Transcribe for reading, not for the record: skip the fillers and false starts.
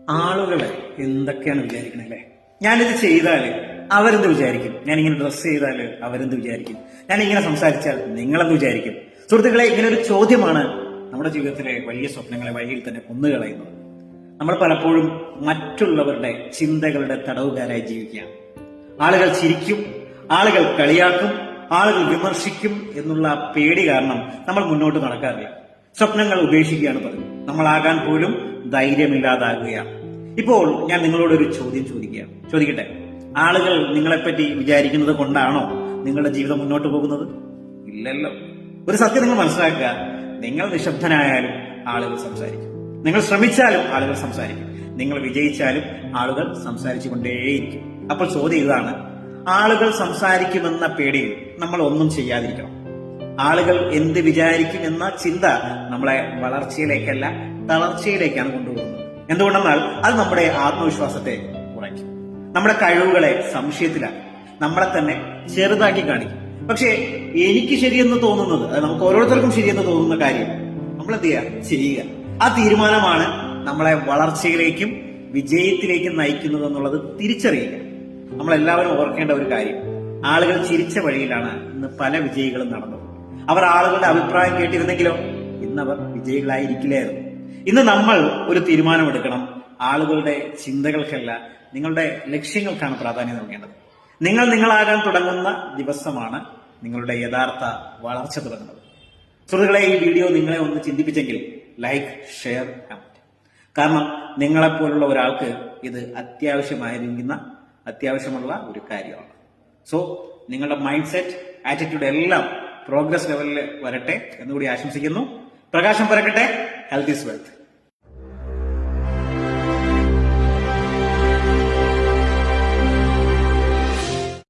ആളുകളെ എന്തൊക്കെയാണ് വിചാരിക്കണല്ലേ? ഞാനിത് ചെയ്താല് അവരെന്ത് വിചാരിക്കും? ഞാൻ ഇങ്ങനെ ഡ്രസ് ചെയ്താല് അവരെന്ത് വിചാരിക്കും? ഞാൻ ഇങ്ങനെ സംസാരിച്ചാൽ നിങ്ങളെന്ത് വിചാരിക്കും? സുഹൃത്തുക്കളെ, ഇങ്ങനെ ഒരു ചോദ്യമാണ് നമ്മുടെ ജീവിതത്തിലെ വലിയ സ്വപ്നങ്ങളെ വഴിയിൽ തന്നെ കൊന്നുകളയുന്നത്. നമ്മൾ പലപ്പോഴും മറ്റുള്ളവരുടെ ചിന്തകളുടെ തടവുകാരായി ജീവിക്കുകയാണ്. ആളുകൾ ചിരിക്കും, ആളുകൾ കളിയാക്കും, ആളുകൾ വിമർശിക്കും എന്നുള്ള പേടി കാരണം നമ്മൾ മുന്നോട്ട് നടക്കാറില്ല. സ്വപ്നങ്ങൾ ഉപേക്ഷിക്കുകയാണ് പതിവ്. നമ്മളാകാൻ പോലും ധൈര്യമില്ലാതാകുകയാണ്. ഇപ്പോൾ ഞാൻ നിങ്ങളോടൊരു ചോദ്യം ചോദിക്കട്ടെ. ആളുകൾ നിങ്ങളെപ്പറ്റി വിചാരിക്കുന്നത് കൊണ്ടാണോ നിങ്ങളുടെ ജീവിതം മുന്നോട്ട് പോകുന്നത്? ഇല്ലല്ലോ. ഒരു സത്യം നിങ്ങൾ മനസ്സിലാക്കുക, നിങ്ങൾ നിശബ്ദനായാലും ആളുകൾ സംസാരിക്കും. നിങ്ങൾ ശ്രമിച്ചാലും ആളുകൾ സംസാരിക്കും. നിങ്ങൾ വിജയിച്ചാലും ആളുകൾ സംസാരിച്ചു കൊണ്ടേയിരിക്കും. അപ്പോൾ ചോദ്യം ഇതാണ്: ആളുകൾ സംസാരിക്കുമെന്ന പേടിയിൽ നമ്മൾ ഒന്നും ചെയ്യാതിരിക്കണം. ആളുകൾ എന്ത് വിചാരിക്കും എന്ന ചിന്ത നമ്മളെ വളർച്ചയിലേക്കല്ല തളർച്ചയിലേക്കാണ് കൊണ്ടുപോകുന്നത്. എന്തുകൊണ്ടെന്നാൽ അത് നമ്മുടെ ആത്മവിശ്വാസത്തെ കുറയ്ക്കും, നമ്മുടെ കഴിവുകളെ സംശയത്തിലാക്കും, നമ്മളെ തന്നെ ചെറുതാക്കി കാണിക്കും. പക്ഷേ എനിക്ക് ശരിയെന്ന് തോന്നുന്നത്, അത് നമുക്ക് ഓരോരുത്തർക്കും ശരിയെന്ന് തോന്നുന്ന കാര്യം നമ്മൾ എന്ത് ചെയ്യുക. ആ തീരുമാനമാണ് നമ്മളെ വളർച്ചയിലേക്കും വിജയത്തിലേക്കും നയിക്കുന്നത് എന്നുള്ളത് തിരിച്ചറിയുക. നമ്മളെല്ലാവരും ഓർക്കേണ്ട ഒരു കാര്യം, ആളുകൾ ചിരിച്ച വഴിയിലാണ് ഇന്ന് പല വിജയികളും നടന്നത്. അവർ ആളുകളുടെ അഭിപ്രായം കേട്ടിരുന്നെങ്കിലോ ഇന്നവർ വിജയികളായിരിക്കില്ലായിരുന്നു. ഇന്ന് നമ്മൾ ഒരു തീരുമാനമെടുക്കണം. ആളുകളുടെ ചിന്തകൾക്കല്ല, നിങ്ങളുടെ ലക്ഷ്യങ്ങൾക്കാണ് പ്രാധാന്യം നൽകേണ്ടത്. നിങ്ങൾ നിങ്ങളാകാൻ തുടങ്ങുന്ന ദിവസമാണ് നിങ്ങളുടെ യഥാർത്ഥ വളർച്ച തുടങ്ങുന്നത്. സുഹൃത്തുക്കളെ, ഈ വീഡിയോ നിങ്ങളെ ഒന്ന് ചിന്തിപ്പിച്ചെങ്കിൽ ലൈക്ക്, ഷെയർ, കമന്റ്. കാരണം നിങ്ങളെപ്പോലുള്ള ഒരാൾക്ക് ഇത് അത്യാവശ്യമുള്ള ഒരു കാര്യമാണ്. സോ നിങ്ങളുടെ മൈൻഡ് സെറ്റ്, ആറ്റിറ്റ്യൂഡ് എല്ലാം പ്രോഗ്രസ് ലെവലിൽ വരട്ടെ എന്നുകൂടി ആശംസിക്കുന്നു. പ്രകാശം പരക്കട്ടെ. Health is wealth.